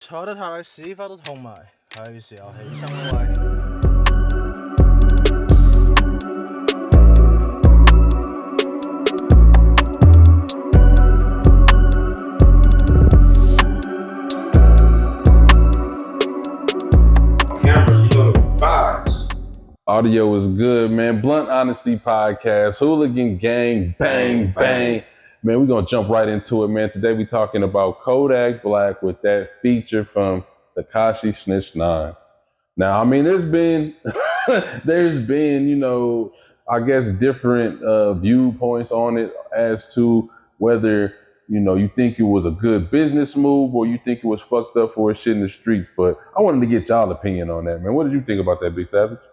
坐得太耐屎忽都痛埋，係時候起身威。Camera, she on the vibes. Audio is good, man. Blunt Honesty Podcast, Hooligan Gang, bang, bang. Man, we're going to jump right into it, man. Today we're talking about Kodak Black with that feature from Tekashi Snitch 9. Now, I mean, there's been, I guess different viewpoints on it as to whether, you think it was a good business move or you think it was fucked up for his shit in the streets. But I wanted to get y'all opinion on that, man. What did you think about that, Big Savage?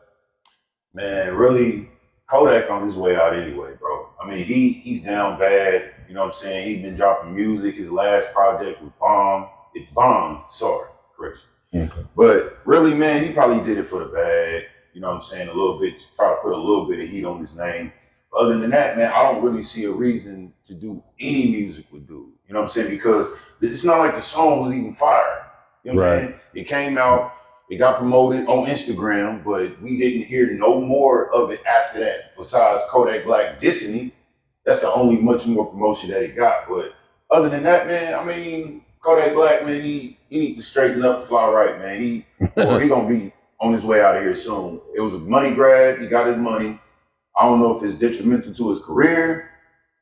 Man, really, Kodak on his way out anyway, bro. I mean, he's down bad. You know what I'm saying? He's been dropping music. His last project was bomb. It bombed. Sorry, correction. Okay. But really, man, he probably did it for the bag. You know what I'm saying? A little bit, try to put a little bit of heat on his name. Other than that, man, I don't really see a reason to do any music with dude. You know what I'm saying? Because it's not like the song was even fire. You know what I'm saying? It came out. It got promoted on Instagram, but we didn't hear no more of it after that. Besides Kodak Black dissing him, that's the only much more promotion that he got. But other than that, man, I mean, Kodak Black, man, he needs to straighten up and fly right, man. He gonna be on his way out of here soon. It was a money grab. He got his money. I don't know if it's detrimental to his career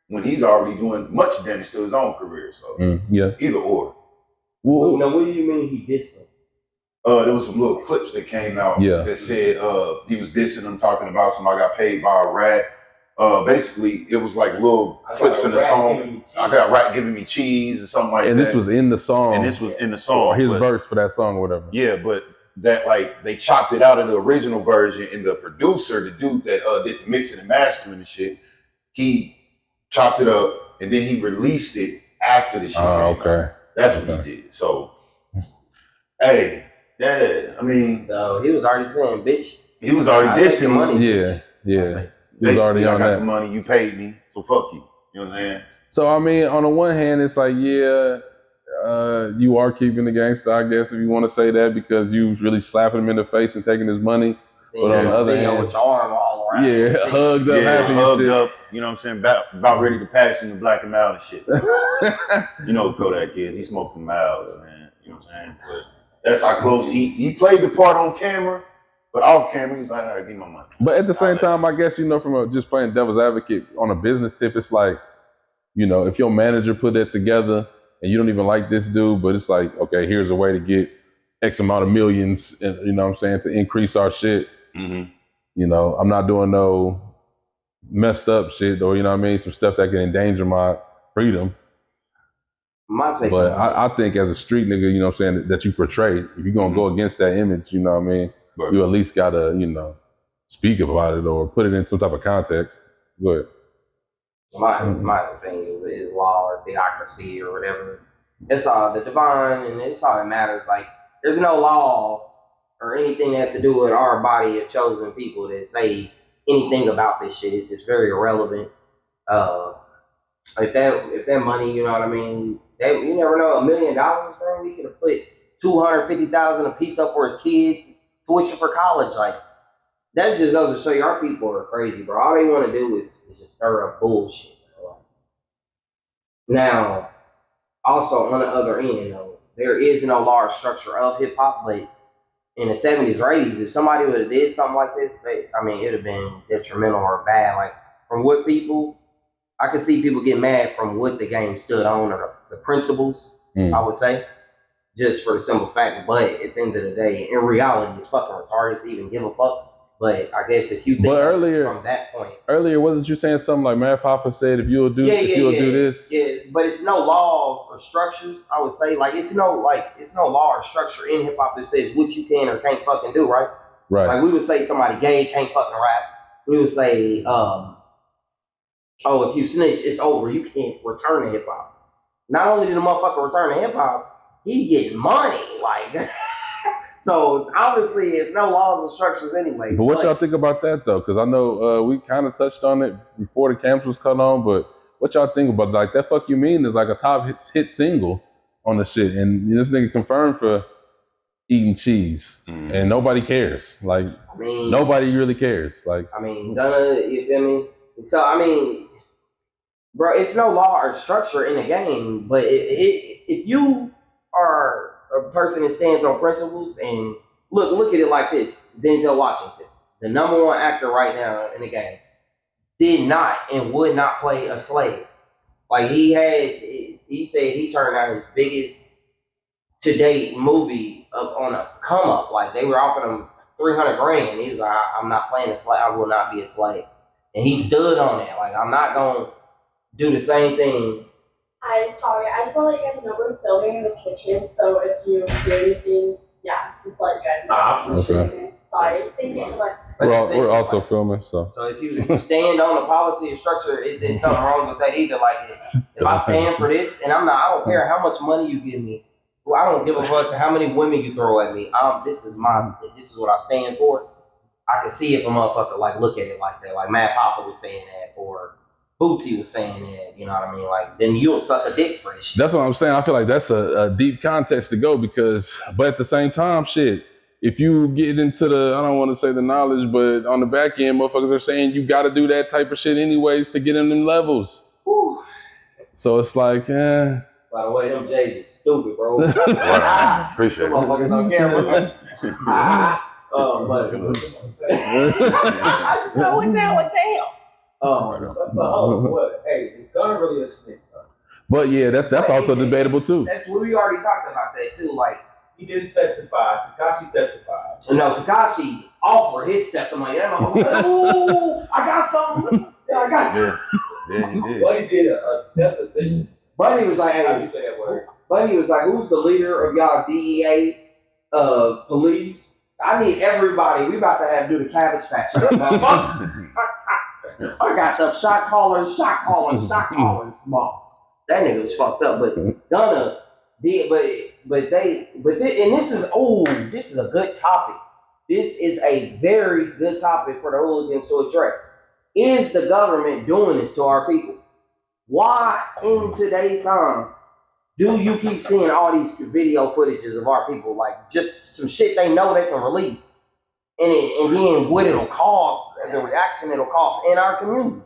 when he's already doing much damage to his own career. So Yeah. either or. Well, now, what do you mean he dissed him? There was some little clips that came out that said he was dissing him, talking about somebody got paid by a rat. Basically, it was like little clips in the song. I got a rat giving me cheese or something like that. And this was in the song. And this was in the song. Or his verse for that song or whatever. Yeah, but that like they chopped it out of the original version, and the producer, the dude that did the mixing and mastering and shit, he chopped it up and then he released it after the shit. Okay. That's what he did. So, hey. Yeah, I mean, so he was already saying, "Bitch." He was already dissing money. Yeah. He was already on on I got that. the money, you paid me, so fuck you. You know what I'm saying? So I mean, on the one hand, it's like, you are keeping the gangster, I guess, if you want to say that, because you really slapping him in the face and taking his money. But on the other hand, with your arm all around, hugged up, hugged up. You know what I'm saying? About ready to pass him to black him out and shit. You know who Kodak is? He smoked him out, man. You know what I'm saying? But that's how close he played the part on camera, but off camera, he was like, all right, give me my money. But at the same time, I guess, from just playing devil's advocate on a business tip, it's like, if your manager put that together and you don't even like this dude, but it's like, okay, here's a way to get X amount of millions, and, you know what I'm saying, to increase our shit. Mm-hmm. I'm not doing no messed up shit or, some stuff that can endanger my freedom. My take but I think as a street nigga, you know what I'm saying, that you portray, if you're going to go against that image, you know what I mean, you at least got to, speak about it or put it in some type of context. Go ahead. My thing is law or theocracy or whatever. It's all the divine, and it's all that matters. Like, there's no law or anything that has to do with our body of chosen people that say anything about this shit. It's just very irrelevant. If that money, you know what I mean, you never know, $1 million, bro. We could have put $250,000 a piece up for his kids, tuition for college. Like, that just goes to show you our people are crazy, bro. All they want to do is just stir up bullshit, bro. Now, also on the other end, though, there is no large structure of hip hop, but in the 70s or 80s, if somebody would have did something like this, it would have been detrimental or bad. Like, from what people, I could see people get mad from what the game stood on or the principles, I would say, just for the simple fact. But at the end of the day, in reality, it's fucking retarded to even give a fuck. But I guess if you think from that point. Earlier, wasn't you saying something like Math Hoffa said, if you'll do this? Yes, but it's no laws or structures, I would say. Like, it's no law or structure in hip hop that says what you can or can't fucking do, right? Right. Like, we would say somebody gay can't fucking rap. We would say, if you snitch, it's over. You can't return to hip hop. Not only did the motherfucker return to hip hop, he getting money. Like, so obviously it's no laws or structures anyway. But what y'all think about that though? Because I know we kind of touched on it before the camps was cut on. But what y'all think about, like, that "Fuck You Mean" is like a top hit single, on the shit, and this nigga confirmed for eating cheese, and nobody cares. Like, I mean, nobody really cares. Like, I mean, Gunna, you feel me? So I mean, bro, it's no law or structure in the game, but if you are a person that stands on principles and look at it like this, Denzel Washington, the number one actor right now in the game, did not and would not play a slave. Like he said he turned out his biggest to date movie up on a come up. Like they were offering him 300 grand. He was like, I'm not playing a slave. I will not be a slave. And he stood on that. Like I'm not gonna do the same thing. I saw that you guys know we're filming in the kitchen, so if you do anything, yeah, just let you guys know. Okay. Sorry. Thank you so much. We're also filming, so. So if you stand on the policy and structure, is something wrong with that either? Like if I stand for this, and I don't care how much money you give me. Well, I don't give a fuck how many women you throw at me. This is what I stand for. I can see if a motherfucker like look at it like that, like Matt Papa was saying that, or Bootsy was saying that. You know what I mean? Like then you'll suck a dick for this shit. That's what I'm saying. I feel like that's a deep context to go but at the same time, shit. If you get into I don't want to say the knowledge, but on the back end, motherfuckers are saying you got to do that type of shit anyways to get in them levels. Whew. So it's like, By the way, them J's is stupid, bro. Wow, appreciate it. Motherfuckers on camera. But I just know what the hell. Hey, is Gunna really a snitch? But yeah, that's also debatable too. That's what we already talked about that too. Like He didn't testify. Tekashi testified. no, Tekashi offered his testimony. That motherfucker, ooh, I got something. Yeah, I got you. Yeah, he did. Buddy did a deposition. Buddy was like, How do hey, you say that word? Buddy was like, who's the leader of y'all DEA police? I need everybody. We about to do the Cabbage Patch. I got the shot callers, boss. That nigga was fucked up, but Gunna did, but this is a good topic. This is a very good topic for the hooligans to address. Is the government doing this to our people? Why in today's time do you keep seeing all these video footages of our people, like just some shit they know they can release, and then what it'll cause, the reaction it'll cause in our community?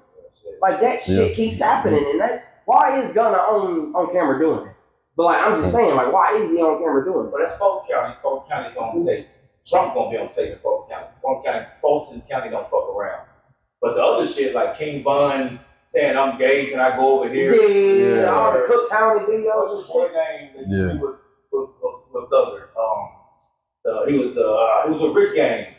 Like that shit keeps happening, and that's why is Gunna on camera doing it. But like I'm just saying, like why is he on camera doing it? But that's Fulton County. Fulton County's on tape. Trump gonna be on tape in Fulton County. Fulton County don't fuck around. But the other shit, like King Von saying I'm gay, can I go over here? Yeah, all the Cook County videos and What's his boy shit. name that he was with Thugger? He was a Rich Gang.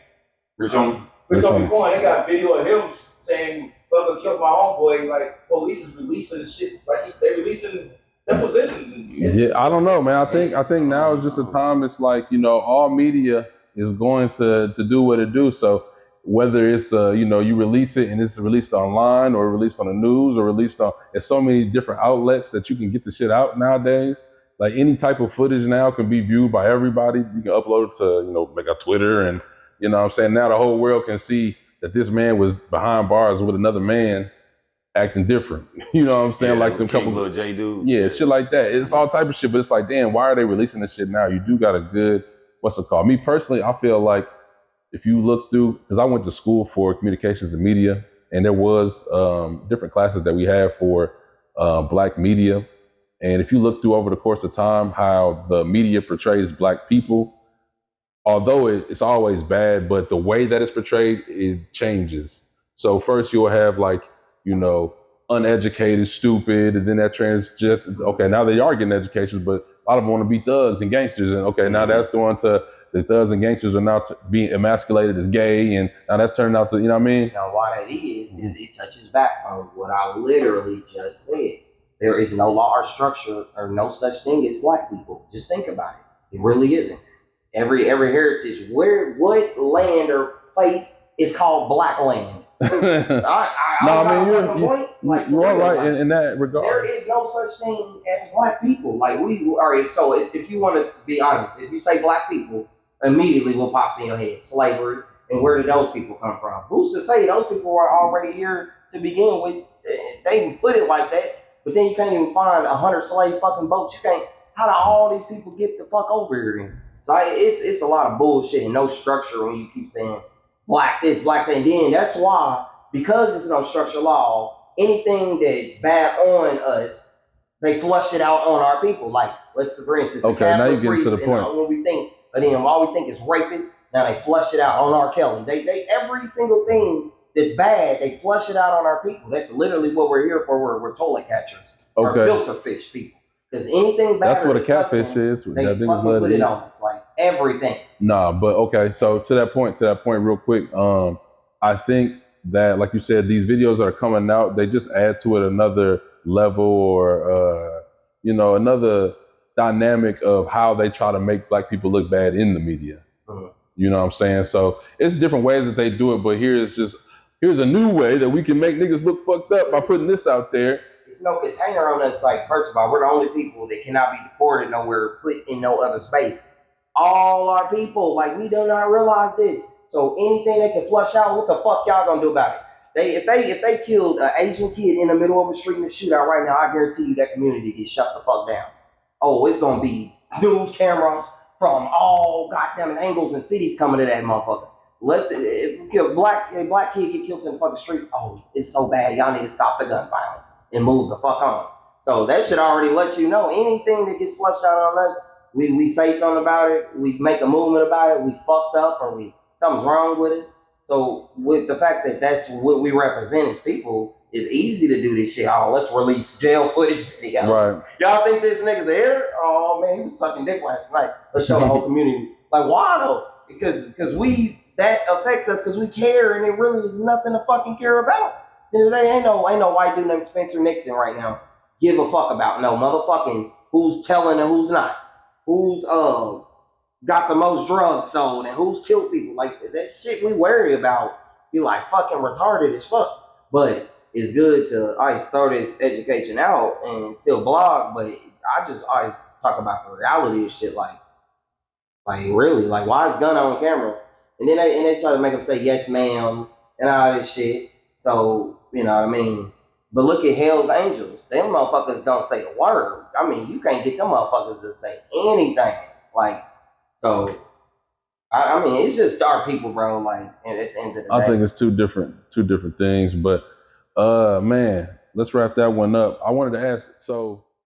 Rich on. Rich on Coin. They got video of him saying Thugger killed my homeboy. Like police is releasing shit. Like they releasing depositions. Yeah, I don't know, man. I think now is just a time. It's like, all media is going to do what it do. So whether it's you release it and it's released online or released on the news or released on, there's so many different outlets that you can get the shit out nowadays. Like any type of footage now can be viewed by everybody. You can upload it to like a Twitter, and what I'm saying, now the whole world can see that this man was behind bars with another man acting different. You know what I'm saying? Like them couple little J dude. Yeah, shit like that. It's all type of shit, but it's like, damn, why are they releasing this shit now? You do got a good, what's it called? Me personally, I feel like if you look through, because I went to school for communications and media, and there was different classes that we had for Black media. And if you look through over the course of time, how the media portrays Black people, although it's always bad, but the way that it's portrayed, it changes. So first you'll have like, uneducated, stupid, and then that now they are getting educations, but a lot of them want to be thugs and gangsters, and now that's going to, the thugs and gangsters are now being emasculated as gay, and now that's turning out to, you know what I mean? Now why that is it touches back on what I literally just said. There is no law or structure or no such thing as Black people. Just think about it. It really isn't. Every heritage, what land or place is called Black land? You're right in that regard. There is no such thing as Black people. Like so if you want to be honest, if you say Black people, immediately what pops in your head? Slavery. And where did those people come from? Who's to say those people were already here to begin with? They put it like that, but then you can't even find 100 slave fucking boats. How do all these people get the fuck over here? So it's a lot of bullshit and no structure when you keep saying black this, black that. And then that's why, because there's no structure law, anything that's bad on us, they flush it out on our people. Like, let's for instance, Okay, now you're getting to the point. And when we think, but then while we think it's rapists, now they flush it out on R. Kelly. They every single thing that's bad, they flush it out on our people. That's literally what we're here for. We're toilet catchers or filter fish people. Because anything bad, that's what a catfish is. They fucking put it on us, like everything. Nah, but okay. So to that point, real quick. I think that, like you said, these videos that are coming out, they just add to it another level or another dynamic of how they try to make black people look bad in the media. You know what I'm saying? So it's different ways that they do it, but here's a new way that we can make niggas look fucked up by putting this out there. It's no container on us. Like, first of all, we're the only people that cannot be deported nowhere, put in no other space. All our people, like, we do not realize this. So anything they can flush out, what the fuck y'all gonna do about it? If they killed an Asian kid in the middle of a street in a shootout right now, I guarantee you that community gets shut the fuck down. Oh, it's gonna be news cameras from all goddamn angles and cities coming to that motherfucker. If a black kid get killed in the fucking street, oh, it's so bad. Y'all need to stop the gun violence and move the fuck on. So that should already let you know anything that gets flushed out on us, we say something about it, we make a movement about it, we fucked up or something's wrong with us. So with the fact that that's what we represent as people, it's easy to do this shit. Oh, let's release jail footage videos. Right. Y'all think this nigga's here? Oh man, he was sucking dick last night. Let's show the whole community. Like, why though? Because that affects us because we care, and it really is nothing to fucking care about. There ain't no white dude named Spencer Nixon right now give a fuck about no motherfucking who's telling and who's not, who's got the most drugs sold and who's killed people. Like, that shit we worry about be like fucking retarded as fuck. But it's good to always throw this education out and still blog. But I just always talk about the reality of shit. Like really, like, why is Gunna on camera? And then they try to make him say yes ma'am and all this shit. So, you know what I mean? But look at Hell's Angels. Them motherfuckers don't say a word. I mean, you can't get them motherfuckers to say anything. Like, so, I mean, it's just our people, bro. Like, at the end of the day. I think it's two different things. But, man, let's wrap that one up. I wanted to ask, so